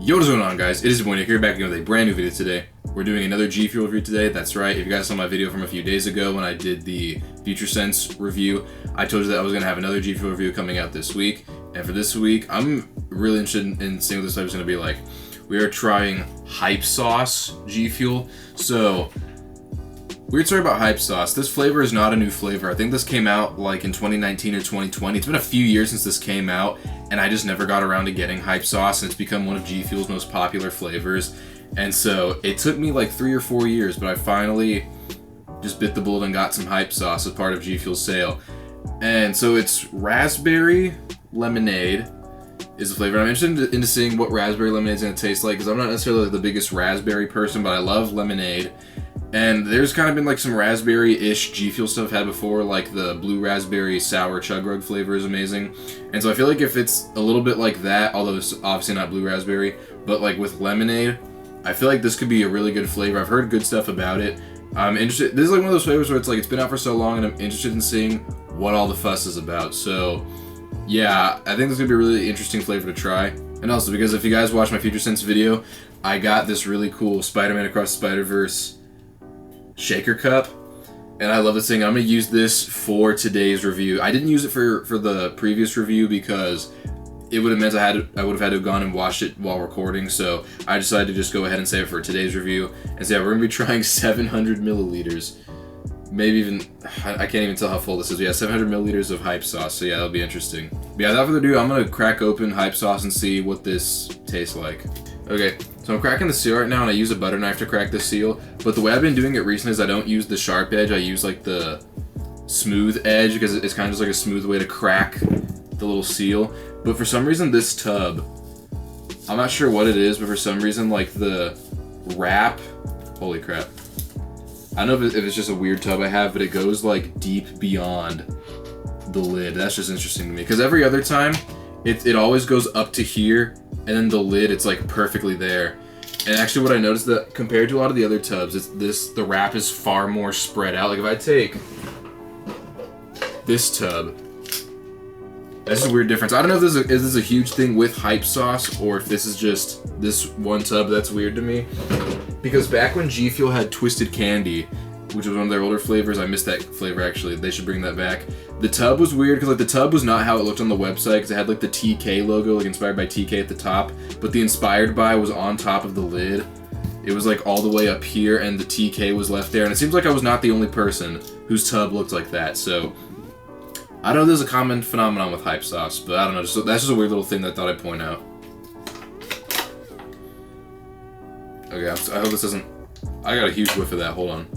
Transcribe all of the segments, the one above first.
Yo, what's going on, guys? It is your boy Nick here, back again with a brand new video today. We're doing another G Fuel review today. That's right. If you guys saw my video from a few days ago when I did the FutureSense review, I told you that I was going to have another G Fuel review coming out this week. And for this week, I'm really interested in seeing what this type is going to be like. We are trying Hype Sauce G Fuel. So, weird story about Hype Sauce. This flavor is not a new flavor. I think this came out like in 2019 or 2020. It's been a few years since this came out, and I just never got around to getting Hype Sauce, and it's become one of G Fuel's most popular flavors. And so it took me like 3 or 4 years, but I finally just bit the bullet and got some Hype Sauce as part of G Fuel's sale. And so it's raspberry lemonade is the flavor. I'm interested into seeing what raspberry lemonade is going to taste like, because I'm not necessarily the biggest raspberry person, but I love lemonade. And there's kind of been like some raspberry-ish G Fuel stuff I've had before, like the blue raspberry sour chug rug flavor is amazing. And so I feel like if it's a little bit like that, although it's obviously not blue raspberry, but like with lemonade, I feel like this could be a really good flavor. I've heard good stuff about it. I'm interested. This is like one of those flavors where it's like it's been out for so long, and I'm interested in seeing what all the fuss is about. So yeah, I think this is gonna be a really interesting flavor to try. And also, because if you guys watch my FutureSense video, I got this really cool Spider-Man Across the Spider-Verse shaker cup, and I love this thing. I'm gonna use this for today's review. I didn't use it for the previous review because it would have meant I would have had to have gone and watched it while recording, so I decided to just go ahead and save it for today's review. And so yeah, we're gonna be trying 700 milliliters, maybe even, I can't even tell how full this is. Yeah, 700 milliliters of Hype Sauce, so yeah, that'll be interesting. But yeah, without further ado, I'm gonna crack open Hype Sauce and see what this tastes like. Okay, so I'm cracking the seal right now, and I use a butter knife to crack the seal, but the way I've been doing it recently is I don't use the sharp edge, I use like the smooth edge, because it's kind of just like a smooth way to crack the little seal. But for some reason this tub, I'm not sure what it is, but for some reason like the wrap, holy crap, I don't know if it's just a weird tub I have, but it goes like deep beyond the lid. That's just interesting to me, because every other time it always goes up to here, and then the lid, it's like perfectly there. And actually what I noticed that compared to a lot of the other tubs, the wrap is far more spread out. Like if I take this tub, that's a weird difference. I don't know if this is a huge thing with Hype Sauce, or if this is just this one tub that's weird to me. Because back when G Fuel had Twisted Candy, which was one of their older flavors, I missed that flavor actually, they should bring that back. The tub was weird, because like the tub was not how it looked on the website, because it had like the TK logo, like inspired by TK at the top, but the inspired by was on top of the lid. It was like all the way up here, and the TK was left there, and it seems like I was not the only person whose tub looked like that. So I don't know if there's a common phenomenon with Hype Sauce, but I don't know, that's just a weird little thing that I thought I'd point out. Okay, I hope this doesn't, I got a huge whiff of that, hold on.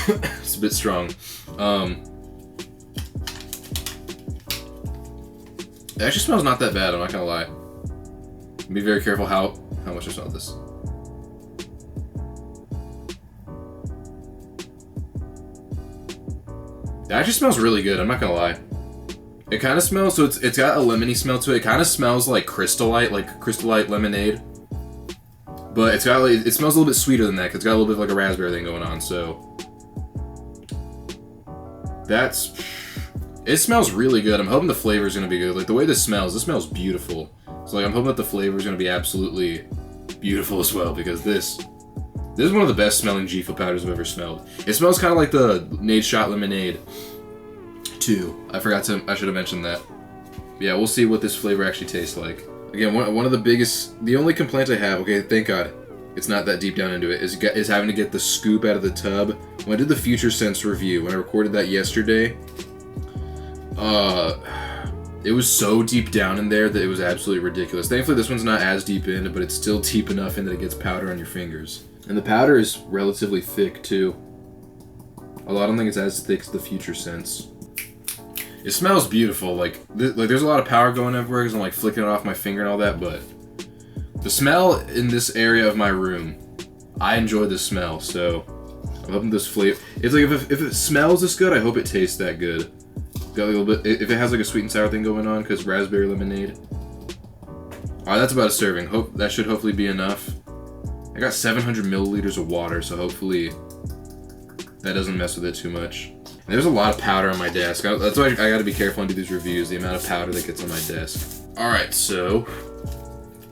It's a bit strong. It actually smells not that bad, I'm not gonna lie. Be very careful how much I smell this. It actually smells really good, I'm not gonna lie. It kind of smells, so it's got a lemony smell to it. It kind of smells like Crystalite lemonade. But it's got like, it smells a little bit sweeter than that, because it's got a little bit of like a raspberry thing going on, so it smells really good. I'm hoping the flavor is going to be good. Like the way this smells beautiful. So like I'm hoping that the flavor is going to be absolutely beautiful as well, because this is one of the best smelling G Fuel powders I've ever smelled. It smells kind of like the Nade Shot Lemonade too. I should have mentioned that. Yeah, we'll see what this flavor actually tastes like. Again, one of the only complaint I have, okay, thank God it's not that deep down into it, is having to get the scoop out of the tub. When I did the FutureSense review, when I recorded that yesterday, it was so deep down in there that it was absolutely ridiculous. Thankfully, this one's not as deep in, but it's still deep enough in that it gets powder on your fingers. And the powder is relatively thick, too. Although I don't think it's as thick as the FutureSense. It smells beautiful. Like there's a lot of power going everywhere because I'm like flicking it off my finger and all that, but the smell in this area of my room, I enjoy the smell, so I'm hoping this flavor, it's like if it smells this good, I hope it tastes that good. Got a little bit, if it has like a sweet and sour thing going on, because raspberry lemonade. Alright, that's about a serving. That should hopefully be enough. I got 700 milliliters of water, so hopefully that doesn't mess with it too much. And there's a lot of powder on my desk. That's why I gotta be careful and do these reviews, the amount of powder that gets on my desk. Alright, so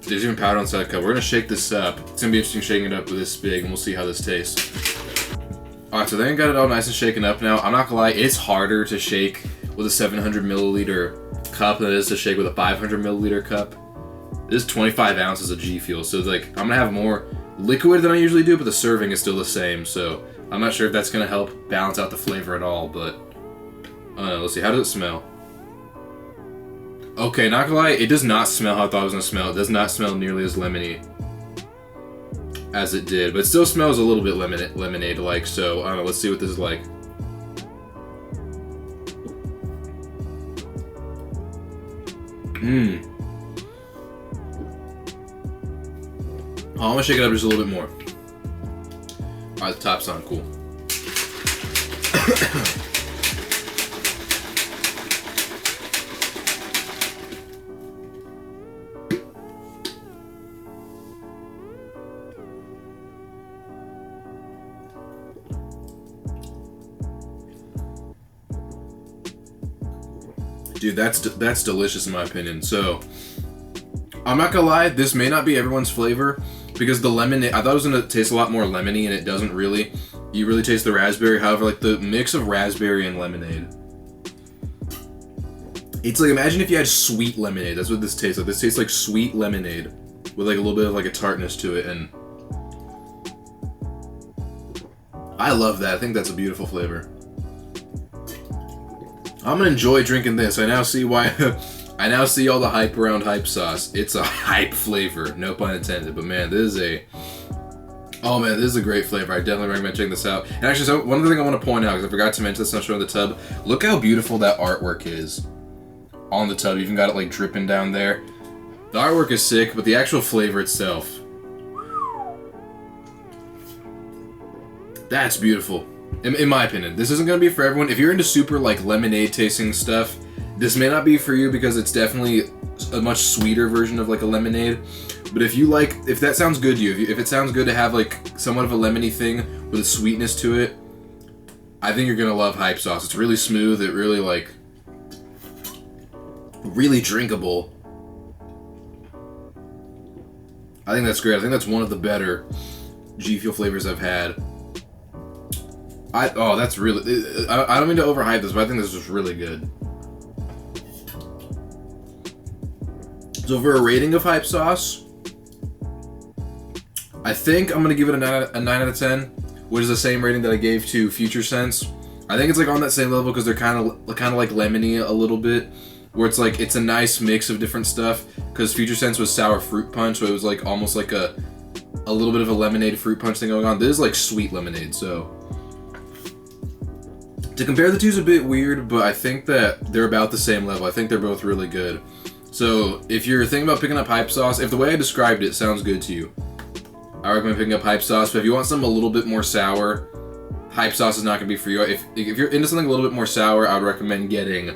There's even powder on the side of the cup. We're gonna shake this up. It's gonna be interesting shaking it up with this big, and we'll see how this tastes. Alright, so they got it all nice and shaken up now. I'm not gonna lie, it's harder to shake with a 700 milliliter cup than it is to shake with a 500 milliliter cup. This is 25 ounces of G Fuel, so like I'm gonna have more liquid than I usually do, but the serving is still the same, so I'm not sure if that's gonna help balance out the flavor at all, but I don't know. Let's see, how does it smell? Okay, not gonna lie, it does not smell how I thought it was gonna smell. It does not smell nearly as lemony as it did, but it still smells a little bit lemonade-like, so I don't know, let's see what this is like. Oh, I'm gonna shake it up just a little bit more. Alright, the top's on, cool. Dude, that's delicious in my opinion. So, I'm not gonna lie, this may not be everyone's flavor because the lemonade, I thought it was gonna taste a lot more lemony and it doesn't really. You really taste the raspberry. However, like the mix of raspberry and lemonade, it's like, imagine if you had sweet lemonade. That's what this tastes like. This tastes like sweet lemonade with like a little bit of like a tartness to it, and I love that. I think that's a beautiful flavor. I'm gonna enjoy drinking this. I now see why. I now see all the hype around hype sauce. It's a hype flavor, no pun intended. But man, this is a. Oh man, this is a great flavor. I definitely recommend checking this out. And actually, so one other thing I want to point out, because I forgot to mention this, I'm showing the tub. Look how beautiful that artwork is on the tub. You even got it like dripping down there. The artwork is sick, but the actual flavor itself, that's beautiful. In my opinion, this isn't gonna be for everyone. If you're into super like lemonade tasting stuff, this may not be for you because it's definitely a much sweeter version of like a lemonade. But if you like, if that sounds good to you, if it sounds good to have like somewhat of a lemony thing with a sweetness to it, I think you're gonna love hype sauce. It's really smooth. It really like, really drinkable. I think that's great. I think that's one of the better G Fuel flavors I've had. Oh, that's really. I don't mean to overhype this, but I think this was really good. So for a rating of hype sauce, I think I'm gonna give it a 9 out of 10, which is the same rating that I gave to Future Sense. I think it's like on that same level because they're kind of like lemony a little bit, where it's like it's a nice mix of different stuff. Because Future Sense was sour fruit punch, so it was like almost like a little bit of a lemonade fruit punch thing going on. This is like sweet lemonade, so. To compare the two is a bit weird, but I think that they're about the same level. I think they're both really good. So if you're thinking about picking up hype sauce, if the way I described it sounds good to you, I recommend picking up hype sauce. But if you want something a little bit more sour, hype sauce is not going to be for you. If you're into something a little bit more sour, I would recommend getting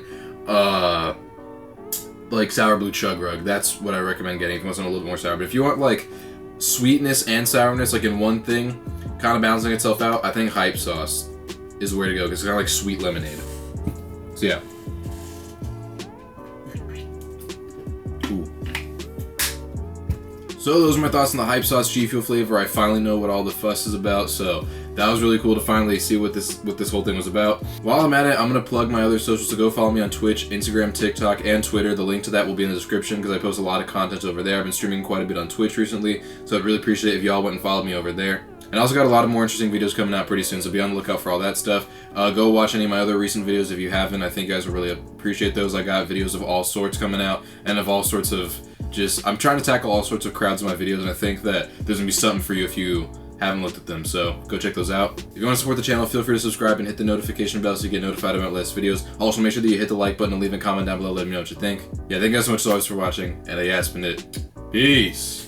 like Sour Blue Chug Rug. That's what I recommend getting if you want something a little bit more sour. But if you want like sweetness and sourness like in one thing, kind of balancing itself out, I think hype sauce is the way to go because it's kind of like sweet lemonade. So yeah. Ooh. So those are my thoughts on the hype sauce G Fuel flavor. I finally know what all the fuss is about, so that was really cool to finally see what this whole thing was about. While I'm at it, I'm gonna plug my other socials, so go follow me on Twitch, Instagram, TikTok, and Twitter. The link to that will be in the description because I post a lot of content over there. I've been streaming quite a bit on Twitch recently, so I'd really appreciate it if y'all went and followed me over there. And I also got a lot of more interesting videos coming out pretty soon, so be on the lookout for all that stuff. Go watch any of my other recent videos if you haven't. I think you guys will really appreciate those. I got videos of all sorts coming out, and of all sorts of I'm trying to tackle all sorts of crowds in my videos, and I think that there's gonna be something for you if you haven't looked at them, so go check those out. If you want to support the channel, feel free to subscribe and hit the notification bell so you get notified about latest videos. Also, make sure that you hit the like button and leave a comment down below letting me know what you think. Yeah, thank you guys so much as always for watching, and yeah, it's been it. Peace!